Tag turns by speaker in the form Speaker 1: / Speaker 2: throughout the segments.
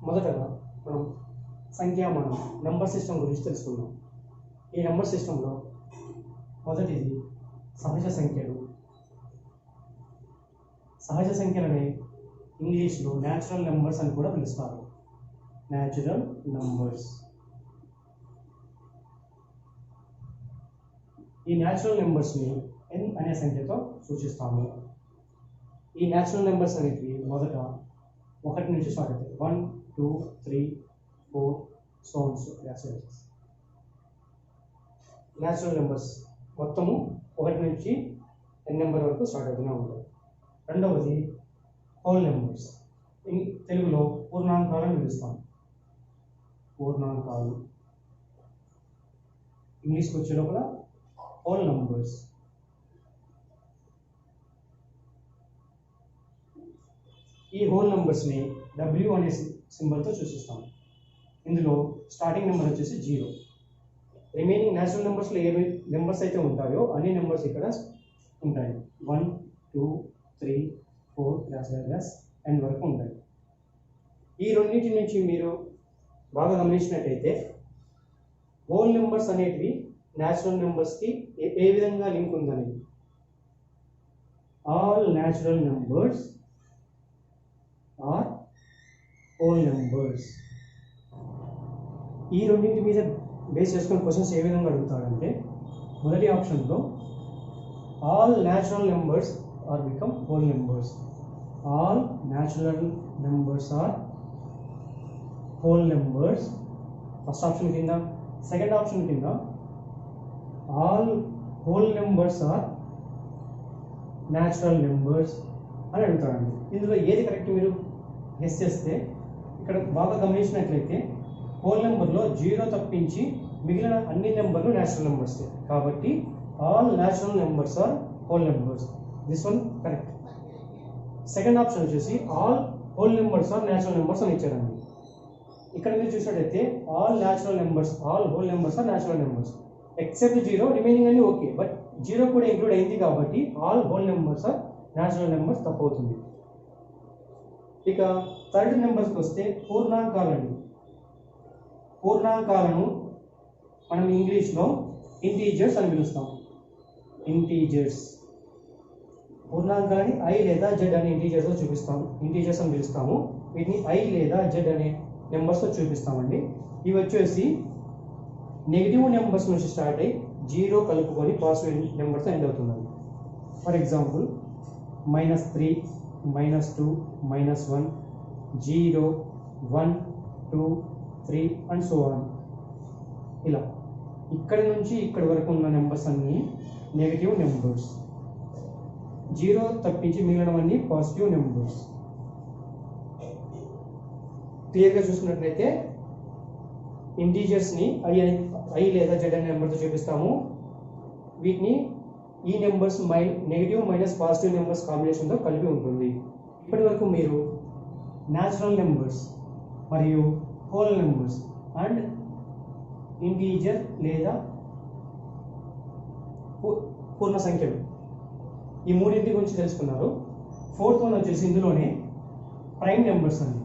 Speaker 1: మొదటగా మనం సంఖ్యామానం number system గురించి తెలుసుకుందాం. ఈ నెంబర్ సిస్టంలో మొదటిది సహజ సంఖ్యలు. సహజ సంఖ్యలని ఇంగ్లీష్లో న్యాచురల్ నెంబర్స్ అని కూడా పిలుస్తారు. Natural numbers. ఈ న్యాచురల్ నెంబర్స్ని n అనే సంఖ్యతో సూచిస్తాము. ఈ న్యాచురల్ నెంబర్స్ అనేవి మొదట 1 నుంచి స్టార్ట్ అవుతాయి. 1, 2, 3, 4 so on so natural numbers మొత్తము 1 నుంచి n నెంబర్ వరకు స్టార్ట్ అవుతూనే ఉంటాయి. రెండవది హోల్ నెంబర్స్. తెలుగులో పూర్ణాంకాలను పిలుస్తాం. పూర్ణాంకాలు. ఇంగ్లీష్కి వచ్చే లోపల హోల్ నెంబర్స్. ఈ హోల్ నెంబర్స్ని W అనే సింబల్తో సూచిస్తాం. ఇందులో స్టార్టింగ్ నెంబర్ వచ్చేసి 0. రిమైనింగ్ న్యాచురల్ నెంబర్స్లో ఏ నెంబర్స్ అయితే ఉంటాయో అన్ని నెంబర్స్ ఇక్కడ ఉంటాయి. 1, 2, 3, 4 n వరకు ఉంటాయి. ఈ రెండింటి నుంచి మీరు బాగా గమనించినట్టయితే హోల్ నెంబర్స్ అనేటివి న్యాచురల్ నెంబర్స్కి ఏ విధంగా లింక్ ఉందనేది. All natural numbers are whole numbers. ఈ రెండింటి మీద బేస్ చేసుకుని క్వశ్చన్స్ ఏ విధంగా అడుగుతాడంటే, మొదటి ఆప్షన్లో all natural numbers are become whole numbers. All natural numbers are whole numbers first option కింద. సెకండ్ ఆప్షన్ కింద all whole numbers are natural numbers అని అడుగుతాడండి. ఇందులో ఏది కరెక్ట్ మీరు గెస్ చేస్తే, ఇక్కడ బాగా గమనించినట్లయితే హోల్ నెంబర్లో 0 తప్పించి మిగిలిన అన్ని నెంబర్లు న్యాచురల్ నెంబర్స్. కాబట్టి all natural numbers are whole numbers. This one correct. Second option వచ్చేసి all whole numbers are natural numbers అని ఇచ్చారండి. ఇక్కడ మీరు చూసినట్టయితే all natural numbers, all whole numbers are natural numbers except 0. Remaining అన్ని ఓకే, బట్ 0 కూడా include అయింది కాబట్టి all whole numbers are natural numbers తప్పు అవుతుంది. ఇక థర్డ్ నెంబర్స్కి వస్తే పూర్ణాంకాలండి. పూర్ణాంకాలను మనం ఇంగ్లీష్లో ఇంటీజర్స్ అని పిలుస్తాం. ఇంటీజర్స్. పూర్ణాంకాలని I లేదా Z అనే ఇంటీజర్స్తో చూపిస్తాము. ఇంటీజర్స్ అని పిలుస్తాము. వీటిని I లేదా Z అనే నెంబర్స్తో చూపిస్తామండి. ఇవి వచ్చేసి నెగిటివ్ నెంబర్స్ నుంచి స్టార్ట్ అయ్యి 0 కలుపుకొని పాజిటివ్ నెంబర్తో ఎండ్ అవుతుందండి. For example -3, -2, -1, 0, 1, 2, 3 and so on. ఇలా ఇక్కడి నుంచి ఇక్కడి వరకు ఉన్న నెంబర్స్ అన్నీ నెగిటివ్ నెంబర్స్. 0 తప్పించి మిగిలినవన్నీ పాజిటివ్ నెంబర్స్. క్లియర్గా చూసుకున్నట్లయితే ఇంటీజర్స్ని I లేదా Z అనే నెంబర్తో చూపిస్తాము. వీటిని ఈ numbers negative minus positive numbers కాంబినేషన్తో కలిపి ఉంటుంది. ఇప్పటి వరకు మీరు న్యాచురల్ నెంబర్స్ మరియు హోల్ నెంబర్స్ అండ్ ఇంటీజర్ లేదా పూర్ణ సంఖ్యలు ఈ మూడింటి గురించి తెలుసుకున్నారు. ఫోర్త్ వన్ వచ్చేసి ఇందులోనే ప్రైమ్ నెంబర్స్ అండి.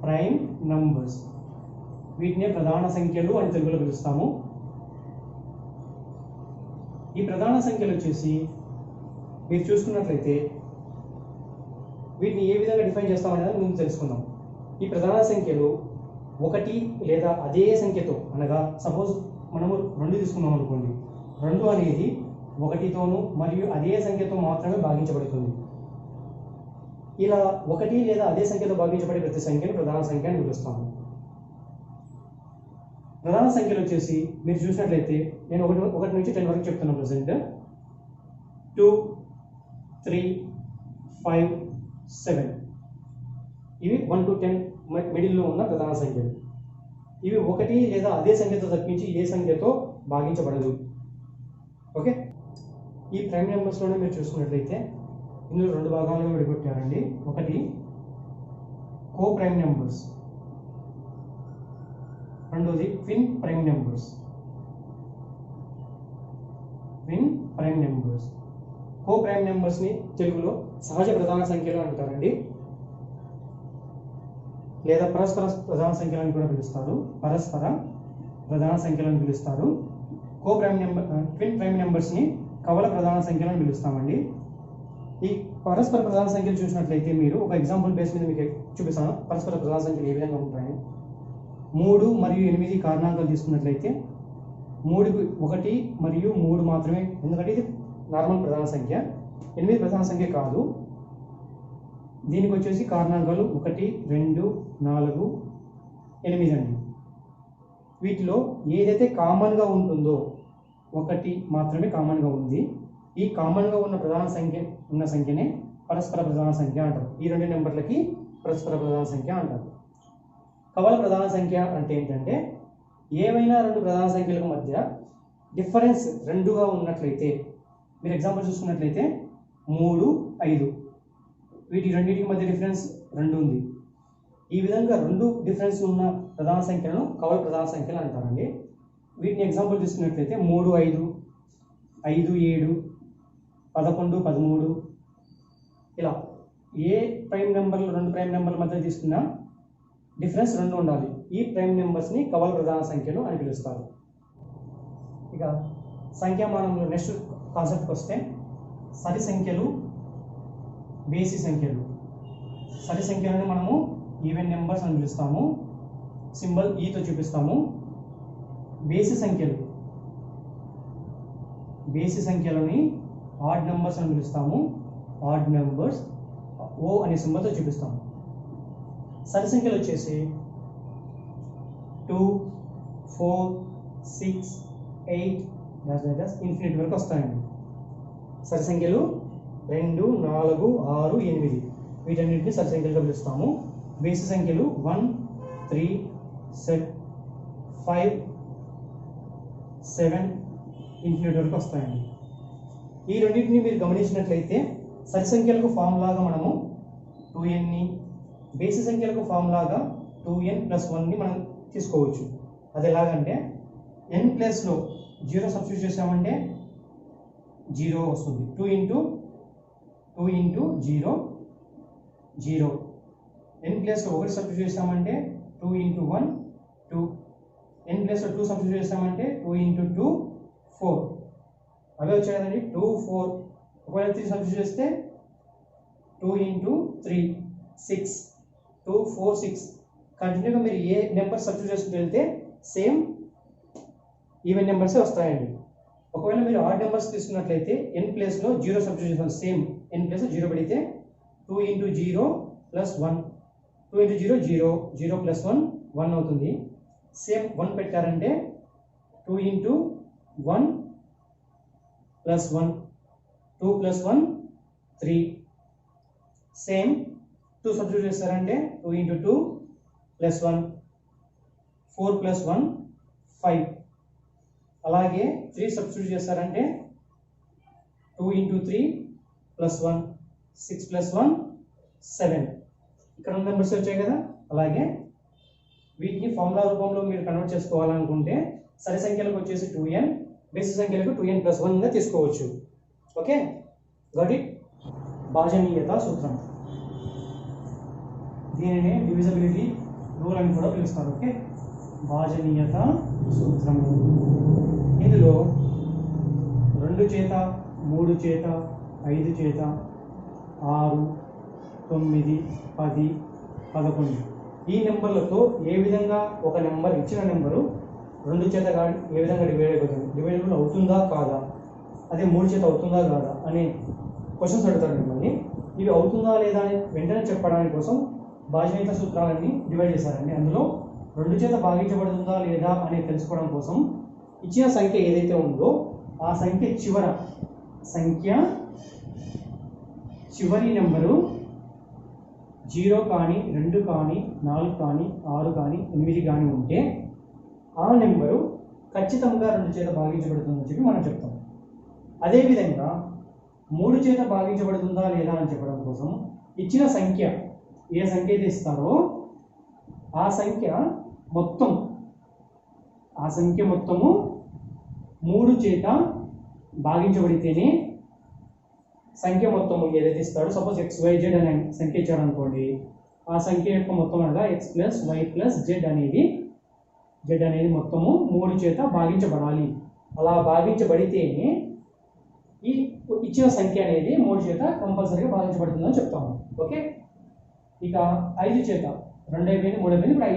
Speaker 1: Prime numbers. వీటినే ప్రధాన సంఖ్యలు అని తెలుగులో పిలుస్తాము. ఈ ప్రధాన సంఖ్యలు వచ్చేసి మీరు చూసుకున్నట్లయితే వీటిని ఏ విధంగా డిఫైన్ చేస్తామనేది ముందు తెలుసుకుందాం. ఈ ప్రధాన సంఖ్యలు 1 లేదా అదే సంఖ్యతో, అనగా సపోజ్ మనము 2 తీసుకున్నాం అనుకోండి, 2 అనేది 1తోనూ మరియు అదే సంఖ్యతో మాత్రమే భాగించబడుతుంది. ఇలా 1 లేదా అదే సంఖ్యతో భాగించబడే ప్రతి సంఖ్యను ప్రధాన సంఖ్య అని పిలుస్తాము. ప్రధాన సంఖ్యలు వచ్చేసి మీరు చూసినట్లయితే నేను 1 నుంచి 10 వరకు చెప్తున్నాను ప్రజెంట్. 2, 3, 5, 7 ఇవి 1 to 10 మిడిల్లో ఉన్న ప్రధాన సంఖ్యలు. ఇవి 1 లేదా అదే సంఖ్యతో తప్పించి ఏ సంఖ్యతో భాగించబడదు. ఓకే. ఈ ప్రైమ్ నెంబర్స్లోనే మీరు చూసుకున్నట్లయితే ఇందులో 2 భాగాలుగా విడిగొట్టారండి. ఒకటి కో ప్రైమ్ నెంబర్స్, రెండోది twin prime numbers. Twin prime numbers. Coprime నెంబర్స్ని తెలుగులో సహజ ప్రధాన సంఖ్యలు అంటారండి. లేదా పరస్పర ప్రధాన సంఖ్యలను కూడా పిలుస్తారు. పరస్పర ప్రధాన సంఖ్యలను పిలుస్తారు. ట్విన్ ప్రైమ్ నెంబర్స్ని కవల ప్రధాన సంఖ్యలను పిలుస్తామండి. ఈ పరస్పర ప్రధాన సంఖ్యలు చూసినట్లయితే మీరు ఒక ఎగ్జాంపుల్ బేస్ మీద మీకు చూపిస్తాను. పరస్పర ప్రధాన సంఖ్యలు ఏ విధంగా ఉంటాయి. 3 మరియు 8 కారణాంకాలు తీసుకున్నట్లయితే 3కు 1 మరియు 3 మాత్రమే, ఎందుకంటే ఇది నార్మల్ ప్రధాన సంఖ్య. 8 ప్రధాన సంఖ్య కాదు. దీనికి వచ్చేసి కారణాంకాలు 1, 2, 4, 8 అండి. వీటిలో ఏదైతే కామన్గా ఉంటుందో 1 మాత్రమే కామన్గా ఉంది. ఈ కామన్గా ఉన్న సంఖ్యనే పరస్పర ప్రధాన సంఖ్య అంటారు. ఈ 2 నెంబర్లకి పరస్పర ప్రధాన సంఖ్య అంటారు. కవల ప్రధాన సంఖ్య అంటే ఏంటంటే ఏవైనా 2 ప్రధాన సంఖ్యల మధ్య డిఫరెన్స్ 2గా ఉన్నట్లయితే, మీరు ఎగ్జాంపుల్ చూసుకున్నట్లయితే 3, 5 వీటి రెండింటికి మధ్య డిఫరెన్స్ 2 ఉంది. ఈ విధంగా 2 డిఫరెన్స్ ఉన్న ప్రధాన సంఖ్యలను కవల ప్రధాన సంఖ్యలు అంటారండి. వీటిని ఎగ్జాంపుల్ తీసుకున్నట్లయితే 3, 5, 5, 7, 11, 13 ఇలా ఏ ప్రైమ్ నెంబర్లు 2 ప్రైమ్ నెంబర్ల మధ్య తీసుకున్నా డిఫరెన్స్ 2 ఉండాలి. ఈ ప్రైమ్ నెంబర్స్ని కవల ప్రధాన సంఖ్యలు అని పిలుస్తారు. ఇక సంఖ్యామానంలో నెక్స్ట్ కాన్సెప్ట్కి వస్తే సరి సంఖ్యలు, బేసి సంఖ్యలు. సరి సంఖ్యలను మనము ఈవెన్ నెంబర్స్ అని పిలుస్తాము. సింబల్ ఈతో చూపిస్తాము. బేసి సంఖ్యలని ఆడ్ నెంబర్స్ అని పిలుస్తాము. ఆడ్ నెంబర్స్ ఓ అనే సింబల్తో చూపిస్తాము. సరి సంఖ్యలు వచ్చేసి 2, 4, 6, 8 ఇన్ఫినిటీ వరకు వస్తాయండి. సరి సంఖ్యలు 2, 4, 6, 8 వీటన్నిటిని సరి సంఖ్యలుగా పిలుస్తాము. బేసి సంఖ్యలు 1, 3, 5, 7 ఇన్ఫినిటీ వరకు వస్తాయండి. ఈ రెండింటిని మీరు గమనించినట్లయితే సరి సంఖ్యలకు ఫార్ములాగా మనము 2nని, బేసి సంఖ్యలకు ఫార్ములాగా 2n+1ని మనం తీసుకోవచ్చు. అది ఎలాగంటే n ప్లేస్లో 0 సబ్స్టిట్యూట్ చేసామంటే 0 వస్తుంది. 2 ఇంటూ 0, 0. n ప్లేస్లో 1 సబ్స్టిట్యూట్ చేసామంటే 2 ఇంటూ 1, 2. n ప్లేస్లో 2 సబ్స్టిట్యూట్ చేసామంటే 2 ఇంటూ 2, 4. అవే వచ్చాయి కదండి. 2, 4. ఒకవేళ 3 సబ్స్టిట్యూట్ చేస్తే 2 ఇంటూ 3, 6. 2, 4, 6. కంటిన్యూగా మీరు ఏ నెంబర్ సబ్స్టిట్యూట్ చేసుకుంటూ వెళ్తే సేమ్ ఈవెన్ నెంబర్సే వస్తాయండి. ఒకవేళ మీరు ఆడ్ నెంబర్స్ తీసుకున్నట్లయితే n ప్లేస్లో 0 సబ్స్టిట్యూట్ చేస్తాం. సేమ్ n ప్లేస్లో 0 పెడితే 2 ఇంటూ 0 + 1. 2 ఇంటూ 0, 0. 0 + 1, 1 అవుతుంది. సేమ్ 1 పెట్టారంటే 2 ఇంటూ 1 + 1. 2 + 1, 3. సేమ్ 2 సబ్స్టిట్యూట్ చేస్తారంటే 2 ఇంటూ 2 + 1. 4 + 1, 5. అలాగే 3 సబ్స్టిట్యూట్ చేస్తారంటే 2 ఇంటూ 3 + 1. 6 + 1, 7. ఇక్కడ ఉన్న నెంబర్స్ వచ్చాయి కదా. అలాగే వీటిని ఫార్ములా రూపంలో మీరు కన్వర్ట్ చేసుకోవాలనుకుంటే సరి సంఖ్యలకు వచ్చేసి 2n, బేసి సంఖ్యలకు 2n+1గా తీసుకోవచ్చు. Okay, got it. భాజనీయత సూత్రం, దీనినే డివిజిబిలిటీ రూల్ అని కూడా పిలుస్తారు. ఓకే, భాజనీయత సూత్రం. ఇందులో 2 చేత, 3 చేత, 5 చేత, 6, 9, 10, 11 ఈ నెంబర్లతో ఏ విధంగా ఒక నెంబర్ ఇచ్చిన నెంబరు 2 చేత ఏ విధంగా డివైడబుల్ అవుతుందా కాదా, అదే 3 చేత అవుతుందా కాదా అనే క్వశ్చన్స్ అడుగుతారు మిమ్మల్ని. ఇవి అవుతుందా లేదా అని వెంటనే చెప్పడానికి కోసం భాజనీయత సూత్రాలన్నీ డివైడ్ చేశారండి. అందులో 2 చేత భాగించబడుతుందా లేదా అని తెలుసుకోవడం కోసం ఇచ్చిన సంఖ్య ఏదైతే ఉందో ఆ సంఖ్య చివరి నెంబరు 0 కానీ 2 కానీ 4 కానీ 6 కానీ 8 కానీ ఉంటే ఆ నెంబరు ఖచ్చితంగా 2 చేత భాగించబడుతుందని చెప్పి మనం చెప్తాం. అదేవిధంగా 3 చేత భాగించబడుతుందా లేదా అని చెప్పడం కోసం ఇచ్చిన సంఖ్య ఏ సంఖ్య అయితే ఇస్తారో ఆ సంఖ్య మొత్తము 3 చేత భాగించబడితేనే సంఖ్య మొత్తము ఏదైతే ఇస్తాడో, సపోజ్ XYZ అనే సంఖ్య ఇచ్చాడు అనుకోండి, ఆ సంఖ్య యొక్క మొత్తం అనగా x plus Y plus Z అనేది మొత్తము 3 చేత భాగించబడాలి. అలా భాగించబడితేనే ఈ ఇచ్చిన సంఖ్య అనేది 3 చేత కంపల్సరీగా భాగించబడుతుందని చెప్తాము. ఓకే, ఇక 5 చేత 2 అయిపోయింది, 3 అయిపోయింది, ఇప్పుడు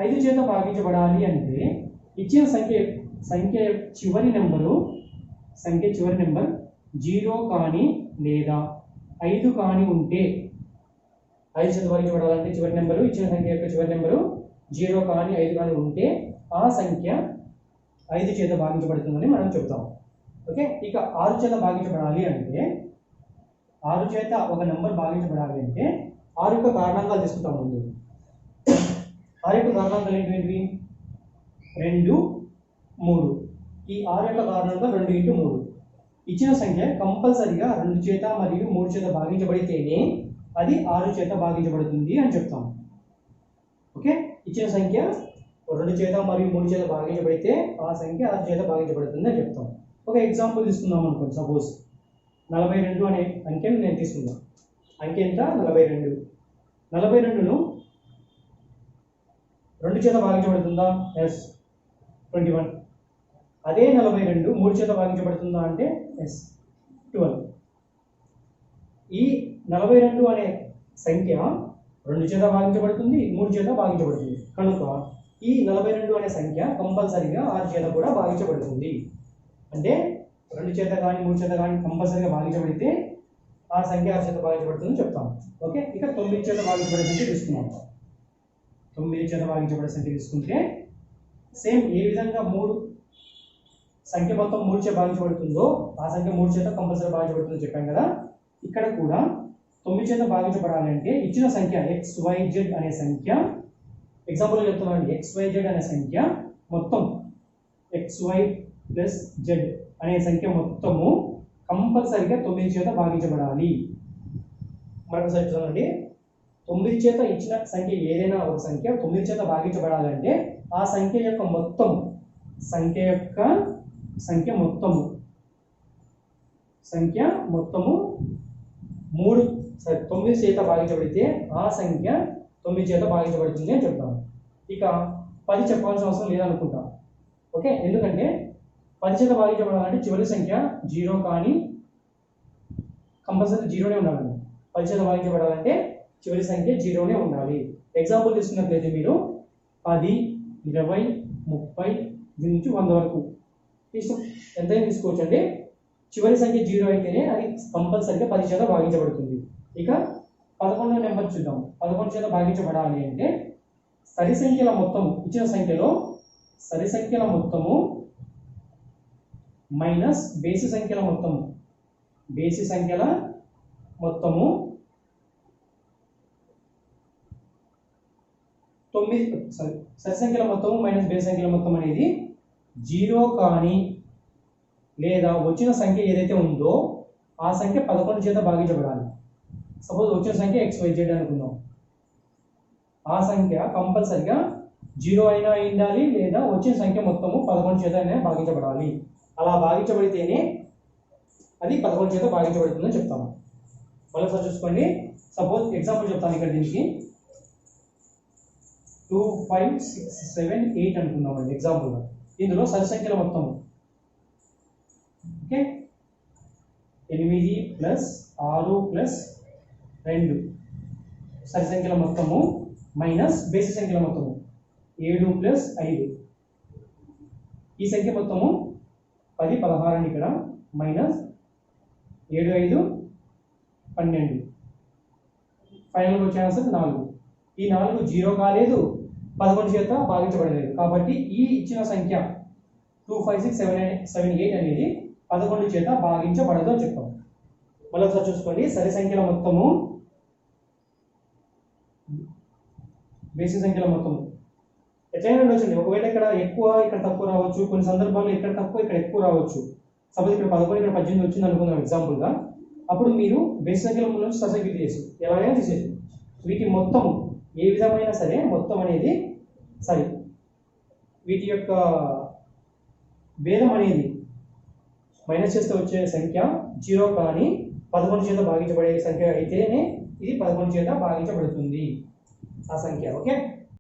Speaker 1: 5 చేత భాగించబడాలి అంటే ఇచ్చిన సంఖ్య చివరి నెంబర్ 0 కానీ లేదా 5 కానీ ఉంటే 5 చేత భాగించబడాలంటే చివరి నెంబరు ఇచ్చిన సంఖ్య యొక్క చివరి నెంబరు 0 కానీ 5 కానీ ఉంటే ఆ సంఖ్య 5 చేత భాగించబడుతుందని మనం చెప్తాము. ఓకే, ఇక 6 చేత భాగించబడాలి అంటే 6 చేత ఒక నెంబర్ భాగించబడాలి అంటే 6 యొక్క కారణాంకాలు తీసుకుంటాం. ముందు 6 యొక్క కారణాంకాలు ఏంటివి? 2, 3. ఈ 6 యొక్క కారణాంకాలు 2 × 3. ఇచ్చిన సంఖ్య కంపల్సరిగా 2 చేత మరియు 3 చేత భాగించబడితేనే అది 6 చేత భాగించబడుతుంది అని చెప్తాము. ఓకే, ఇచ్చిన సంఖ్య 2 చేత మరియు 3 చేత భాగించబడితే ఆ సంఖ్య 6 చేత భాగించబడుతుంది అని చెప్తాం. ఒక ఎగ్జాంపుల్ తీసుకుందాం అనుకోండి. సపోజ్ 42 అనే అంకెను నేను తీసుకుందాం. అంకె ఎంత? 42. 42ను 2 చేత భాగించబడుతుందా? ఎస్, 21. అదే 42 3 చేత భాగించబడుతుందా అంటే ఎస్, 12. ఈ 42 అనే సంఖ్య 2 చేత భాగించబడుతుంది, 3 చేత భాగించబడుతుంది కనుక ఈ 42 అనే సంఖ్య కంపల్సరీగా 6 చేత కూడా భాగించబడుతుంది. అంటే 2 చేత కానీ 3 చేత కానీ కంపల్సరీగా భాగించబడితే ఆ సంఖ్య 6 చేత భాగించబడుతుందని చెప్తాం. ఓకే, ఇక 9 చేత భాగించబడే సంఖ్య తీసుకున్నాం. 9 చేత భాగించబడే సంఖ్య తీసుకుంటే సేమ్ ఏ విధంగా సంఖ్య మొత్తం 3 చేత భాగించబడుతుందో ఆ సంఖ్య 3 చేత కంపల్సరీ భాగించబడుతుందో చెప్పాం కదా. ఇక్కడ కూడా 9 చేత భాగించబడాలంటే ఇచ్చిన సంఖ్య XYZ అనే సంఖ్య, ఎగ్జాంపుల్ చెప్తున్నాను, XYZ అనే సంఖ్య మొత్తం XY ప్లస్ Z అనే సంఖ్య మొత్తము కంపల్సరీగా 9 చేత భాగించబడాలి. మరొకసారి చూడండి, 9 చేత ఇచ్చిన సంఖ్య ఏదైనా ఒక సంఖ్య 9 చేత భాగించబడాలంటే ఆ సంఖ్య యొక్క మొత్తము 9 చేత భాగించబడితే ఆ సంఖ్య 9 చేత భాగించబడుతుంది అని చెప్తాము. ఇక 10 చెప్పాల్సిన అవసరం లేదనుకుంటా. ఓకే, ఎందుకంటే 10 చేత భాగించబడాలంటే చివరి సంఖ్య 0 కానీ కంపల్సరీ 0నే ఉండాలండి. 10 చేత భాగించబడాలంటే చివరి సంఖ్య 0నే ఉండాలి. ఎగ్జాంపుల్ తీసుకున్నట్లయితే మీరు 10, 20, 30 దీని నుంచి 100 వరకు ఎంతైనా తీసుకోవచ్చు అండి. చివరి సంఖ్య 0 అయితేనే అది కంపల్సరీగా 10 చేత భాగించబడుతుంది. ఇక 11వ నెంబర్ చూద్దాం. 11 చేత భాగించబడాలి అంటే సరి సంఖ్యల మొత్తము, ఇచ్చిన సంఖ్యలో సరి సంఖ్యల మొత్తము మైనస్ బేసి సంఖ్యల మొత్తము, సరి సంఖ్యల మొత్తము 9 మైనస్ బేసి సంఖ్యల మొత్తం అనేది 0 కానీ లేదా వచ్చిన సంఖ్య ఏదైతే ఉందో ఆ సంఖ్య 11 చేత భాగించబడాలి. సపోజ్ వచ్చిన సంఖ్య XYZ అనుకుందాం. ఆ సంఖ్య కంపల్సరిగా 0 అయినా ఉండాలి లేదా వచ్చిన సంఖ్య మొత్తము 11 చేత అయినా భాగించబడాలి. అలా భాగించబడితేనే అది 11 చేత భాగించబడుతుందని చెప్తాము. మళ్ళీ ఒకసారి చూసుకోండి. సపోజ్ ఎగ్జాంపుల్ చెప్తాను. ఇక్కడ దీనికి 2, 5, 6, 7, 8 అనుకున్నామండి ఎగ్జాంపుల్గా. ఇందులో సరి సంఖ్యల మొత్తము ఓకే 8 ప్లస్ 6 ప్లస్ 2 సరి సంఖ్యల మొత్తము మైనస్ బేసి సంఖ్యల మొత్తము 7 ప్లస్ 5. ఈ సంఖ్య మొత్తము 10, 16 అని ఇక్కడ మైనస్ 7, 5, 12. ఫైనల్గా వచ్చే ఆన్సర్ 4. ఈ 4 0 కాలేదు, 11 చేత భాగించబడలేదు. కాబట్టి ఈ ఇచ్చిన సంఖ్య 2, 5, 6, 7, 8 అనేది 11 చేత భాగించబడదు అని చెప్తాం. మళ్ళీ ఒకసారి చూసుకోండి. సరి సంఖ్యల మొత్తము బేసి సంఖ్యల మొత్తము ఎట్లయినా ఉండొచ్చండి. ఒకవేళ ఇక్కడ ఎక్కువ ఇక్కడ తక్కువ రావచ్చు, కొన్ని సందర్భాల్లో ఇక్కడ తక్కువ ఇక్కడ ఎక్కువ రావచ్చు. సపోజ్ ఇక్కడ 11 ఇక్కడ 18 వచ్చింది అనుకుందాం ఎగ్జాంపుల్గా. అప్పుడు మీరు బేసి సంఖ్యల నుంచి సరి సంఖ్య తీసేసి ఎలాగైనా తీసేసి వీటి మొత్తం ఏ విధమైన సరే మొత్తం అనేది సరి వీటి యొక్క భేదం అనేది మైనస్ చేస్తే వచ్చే సంఖ్య 0 కానీ 11 చేత భాగించబడే సంఖ్య అయితేనే ఇది 11 చేత భాగించబడుతుంది ఆ సంఖ్య. ఓకే.